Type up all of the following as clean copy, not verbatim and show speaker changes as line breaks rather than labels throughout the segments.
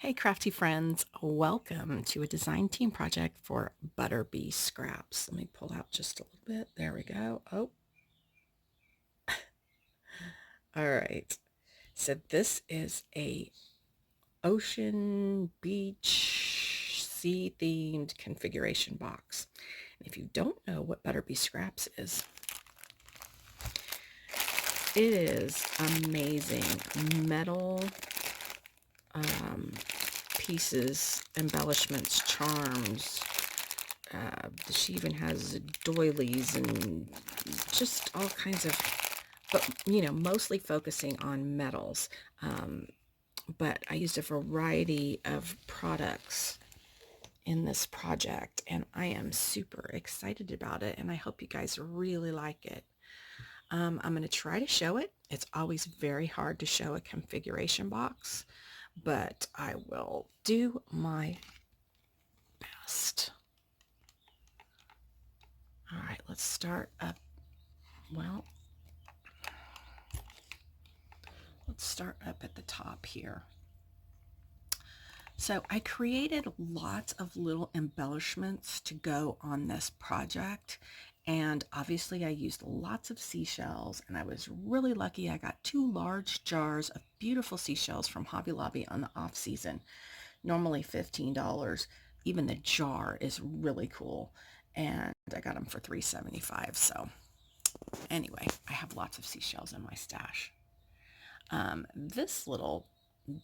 Hey crafty friends, welcome to a design team project for Butterbee scraps. Let me pull out just a little bit. There we go. Oh, all right. So this is a ocean beach sea themed configuration box. And if you don't know what Butterbee scraps is, it is amazing metal um, pieces, embellishments, charms. She even has doilies and just all kinds of, but mostly focusing on metals. Um, but I used a variety of products in this project, and I am super excited about it, and I hope you guys really like it. I'm going to try to show it. It's always very hard to show a configuration box, but I will do my best. All right, let's start up. Well, let's start up at the top here. So I created lots of little embellishments to go on this project. And obviously I used lots of seashells, and I was really lucky. I got 2 large jars of beautiful seashells from Hobby Lobby on the off season, normally $15. Even the jar is really cool. And I got them for $3.75. So anyway, I have lots of seashells in my stash. This little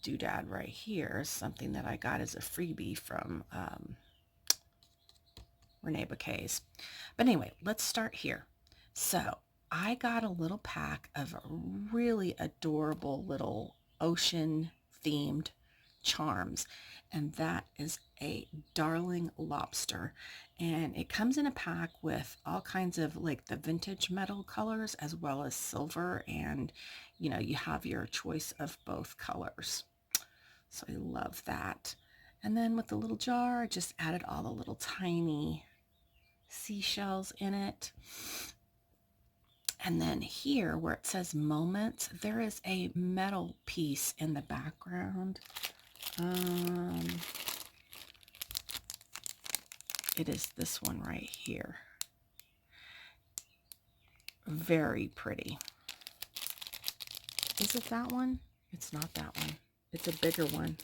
doodad right here is something that I got as a freebie from Renee Bouquets. But anyway, let's start here. So I got a little pack of really adorable little ocean themed charms, and that is a darling lobster, and it comes in a pack with all kinds of like the vintage metal colors as well as silver, and you have your choice of both colors. So I love that. And then with the little jar, I just added all the little tiny seashells in it. And then here where it says moments, there is a metal piece in the background. It is this one right here. Very pretty. Is it that one? It's not that one. It's a bigger one.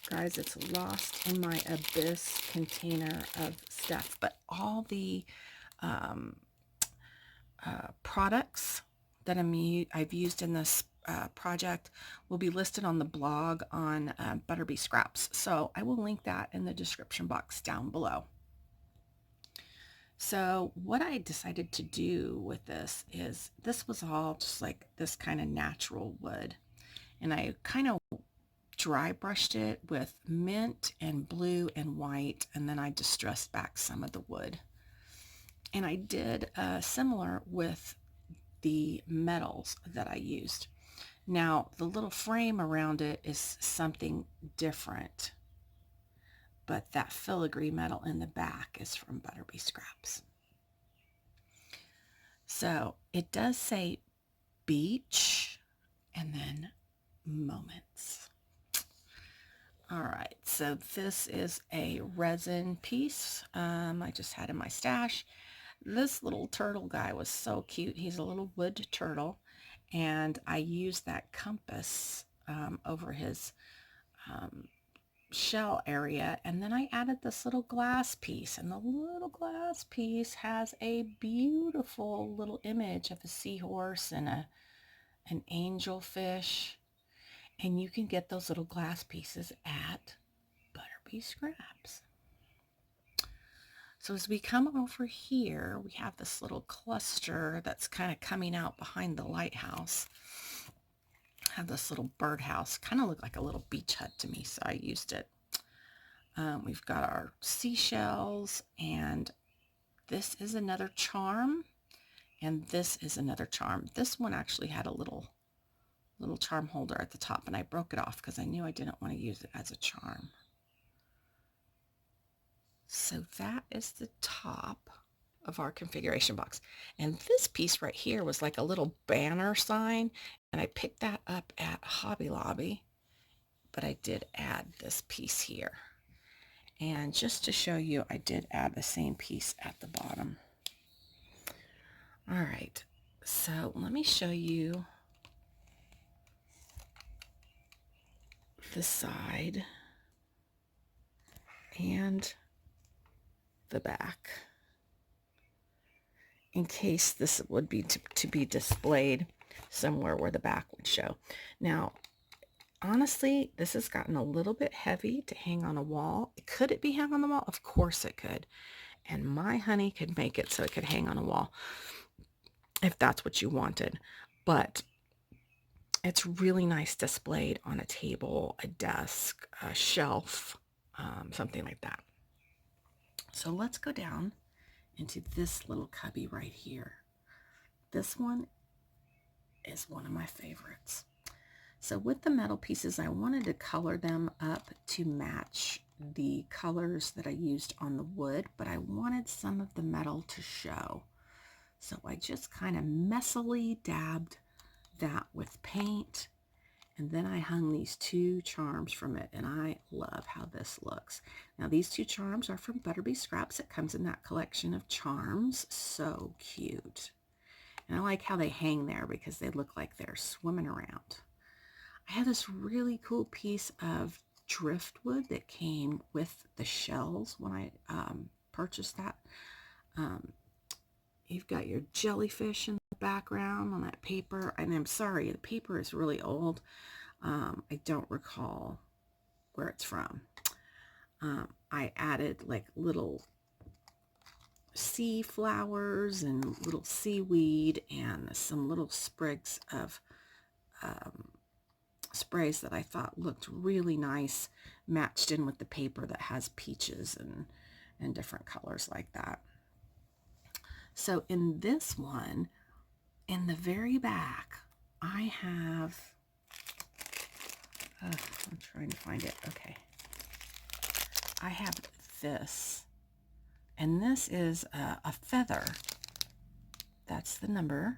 Guys, it's lost in my abyss container of stuff. But all the products that I've used in this project will be listed on the blog on Butterbee Scraps. So I will link that in the description box down below. So what I decided to do with this is, this was all just like this kind of natural wood. And I kind of dry brushed it with mint and blue and white, and then I distressed back some of the wood. And I did similar with the metals that I used. Now the little frame around it is something different, but that filigree metal in the back is from Butterbee Scraps. So it does say beach and then moments. All right, so this is a resin piece I just had in my stash. This little turtle guy was so cute. He's a little wood turtle, and I used that compass over his shell area, and then I added this little glass piece, and the little glass piece has a beautiful little image of a seahorse and an angelfish. And you can get those little glass pieces at Butterbee Scraps. So as we come over here, we have this little cluster that's kind of coming out behind the lighthouse. I have this little birdhouse, kind of looked like a little beach hut to me, so I used it. We've got our seashells, and this is another charm, and this is another charm. This one actually had a little charm holder at the top, and I broke it off because I knew I didn't want to use it as a charm. So that is the top. of our configuration box. And this piece right here was like a little banner sign, and I picked that up at Hobby Lobby, but I did add this piece here. And just to show you, I did add the same piece at the bottom. All right, so let me show you the side and the back, in case this would be to be displayed somewhere where the back would show. Now, honestly, this has gotten a little bit heavy to hang on a wall. Could it be hung on the wall? Of course it could. And my honey could make it so it could hang on a wall if that's what you wanted. But it's really nice displayed on a table, a desk, a shelf, something like that. So let's go down into this little cubby right here. This one is one of my favorites. So with the metal pieces, I wanted to color them up to match the colors that I used on the wood, but I wanted some of the metal to show. So I just kind of messily dabbed that with paint, and then I hung these two charms from it, and I love how this looks. Now these two charms are from Butterbee Scraps. It comes in that collection of charms. So cute. And I like how they hang there because they look like they're swimming around. I had this really cool piece of driftwood that came with the shells when I purchased that. You've got your jellyfish in the background on that paper. And I'm sorry, the paper is really old. I don't recall where it's from. I added like little sea flowers and little seaweed and some little sprigs of sprays that I thought looked really nice, matched in with the paper that has peaches and different colors like that. So in this one, in the very back, I have, I'm trying to find it. Okay. I have this, and this is a feather. That's the number.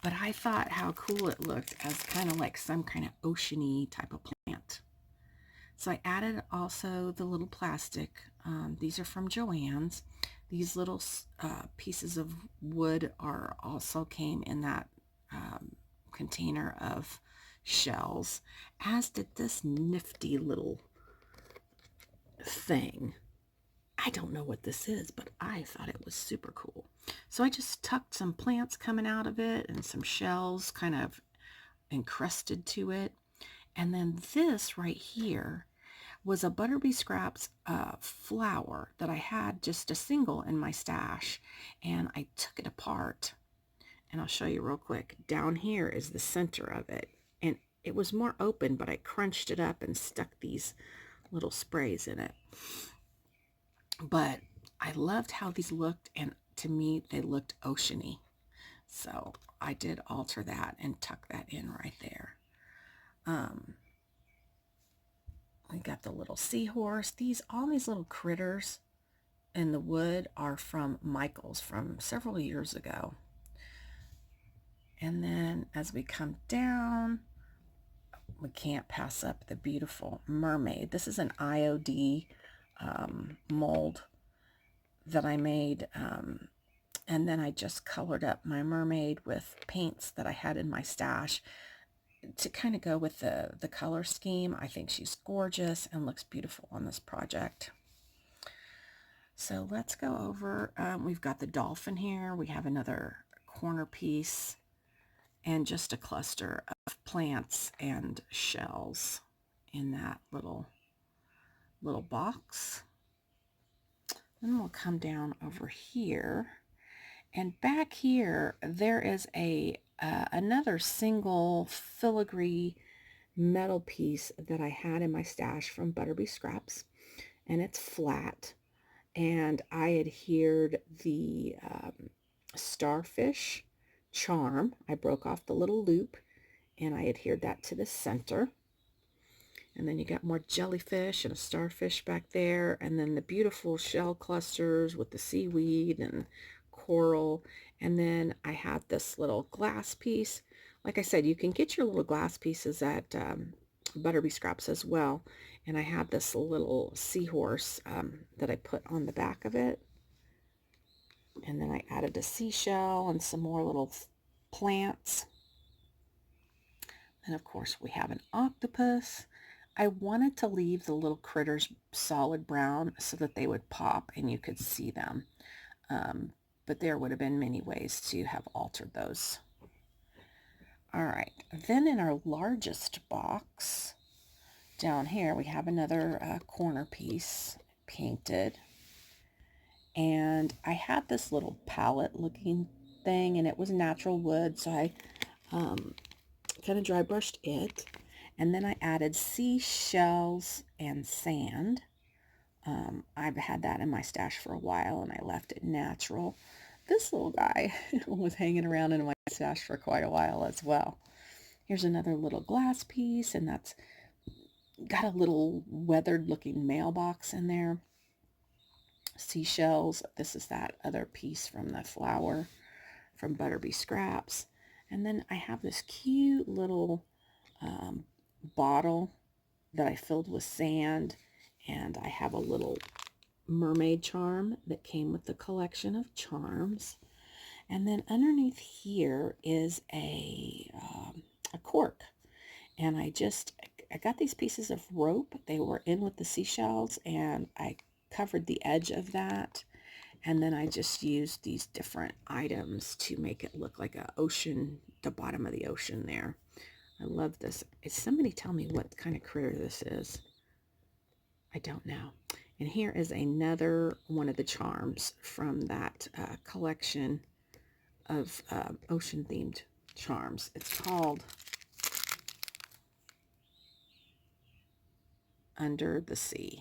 But I thought how cool it looked as kind of like some kind of ocean-y type of plant. So I added also the little plastic. These are from Joann's. These little pieces of wood are also came in that container of shells, as did this nifty little thing. I don't know what this is, but I thought it was super cool. So I just tucked some plants coming out of it and some shells kind of encrusted to it. And then this right here was a Butterbee Scraps flower that I had just a single in my stash. And I took it apart. And I'll show you real quick. Down here is the center of it. And it was more open, but I crunched it up and stuck these little sprays in it. But I loved how these looked, and to me, they looked oceany. So I did alter that and tuck that in right there. We got the little seahorse. All these little critters in the wood are from Michael's from several years ago. And then as we come down, we can't pass up the beautiful mermaid. This is an IOD mold that I made, and then I just colored up my mermaid with paints that I had in my stash to kind of go with the color scheme. I think she's gorgeous and looks beautiful on this project. So let's go over, we've got the dolphin here, we have another corner piece, and just a cluster of plants and shells in that little box. Then we'll come down over here, and back here there is another single filigree metal piece that I had in my stash from Butterbee Scraps, and it's flat, and I adhered the starfish charm. I broke off the little loop and I adhered that to the center. And then you got more jellyfish and a starfish back there. And then the beautiful shell clusters with the seaweed and coral. And then I have this little glass piece. Like I said, you can get your little glass pieces at Butterbee Scraps as well. And I have this little seahorse that I put on the back of it. And then I added a seashell and some more little plants. And of course we have an octopus. I wanted to leave the little critters solid brown so that they would pop and you could see them. But there would have been many ways to have altered those. All right, then in our largest box, down here we have another corner piece painted. And I had this little palette looking thing, and it was natural wood, so I kind of dry brushed it. And then I added seashells and sand. I've had that in my stash for a while, and I left it natural. This little guy was hanging around in my stash for quite a while as well. Here's another little glass piece, and that's got a little weathered looking mailbox in there. Seashells. This is that other piece from the flower from Butterbee Scraps. And then I have this cute little bottle that I filled with sand, and I have a little mermaid charm that came with the collection of charms. And then underneath here is a cork, and I got these pieces of rope. They were in with the seashells, and I covered the edge of that, and then I just used these different items to make it look like a ocean, the bottom of the ocean there. I love this. Is somebody tell me what kind of critter this is? I don't know. And here is another one of the charms from that collection of ocean-themed charms. It's called Under the Sea.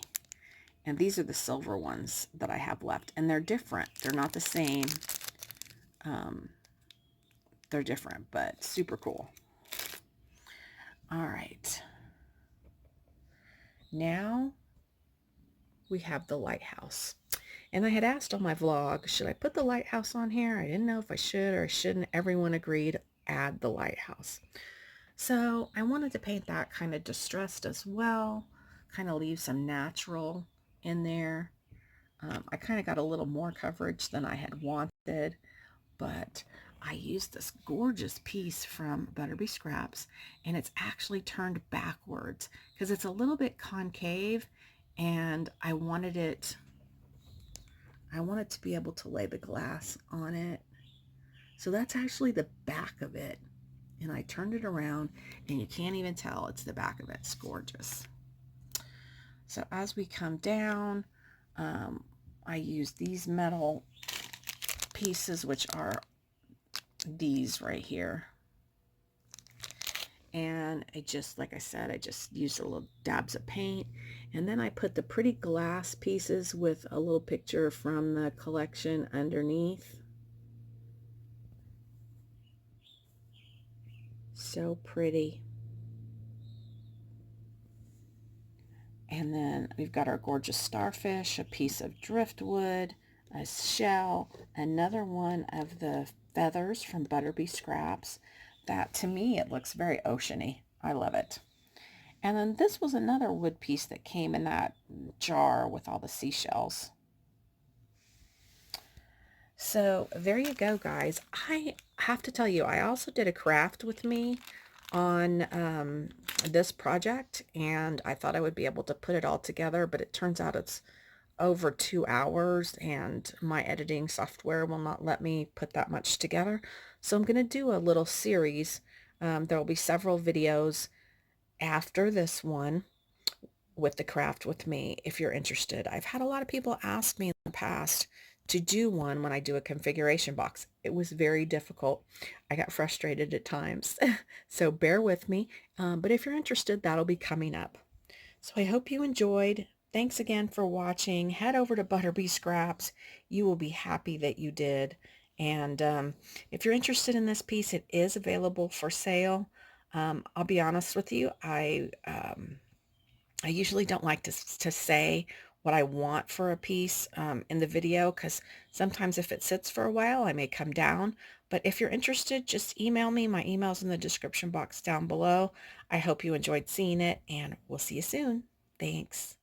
And these are the silver ones that I have left. And they're different. They're not the same. They're different, but super cool. All right. Now we have the lighthouse. And I had asked on my vlog, should I put the lighthouse on here? I didn't know if I should or I shouldn't. Everyone agreed, add the lighthouse. So I wanted to paint that kind of distressed as well, kind of leave some natural in there. I kind of got a little more coverage than I had wanted, but I used this gorgeous piece from Butterbee Scraps, and it's actually turned backwards because it's a little bit concave, and I wanted to be able to lay the glass on it. So that's actually the back of it. And I turned it around, and you can't even tell it's the back of it. It's gorgeous. So as we come down, I use these metal pieces, which are these right here. And I just, like I said, I just used a little dabs of paint. And then I put the pretty glass pieces with a little picture from the collection underneath. So pretty. And then we've got our gorgeous starfish, a piece of driftwood, a shell, another one of the feathers from Butterbee Scraps. That, to me, it looks very oceany. I love it. And then this was another wood piece that came in that jar with all the seashells. So there you go, guys. I have to tell you, I also did a craft with me on this project, and I thought I would be able to put it all together, but it turns out it's over 2 hours, and my editing software will not let me put that much together. So I'm going to do a little series. There will be several videos after this one with the craft with me if you're interested. I've had a lot of people ask me in the past to do one when I do a configuration box. It was very difficult. I got frustrated at times. So bear with me. But if you're interested, that'll be coming up. So I hope you enjoyed. Thanks again for watching. Head over to Butterbee Scraps. You will be happy that you did. And if you're interested in this piece, it is available for sale. I'll be honest with you. I usually don't like to say what I want for a piece in the video because sometimes if it sits for a while, I may come down. But if you're interested, just email me. My email's in the description box down below. I hope you enjoyed seeing it, and we'll see you soon. Thanks.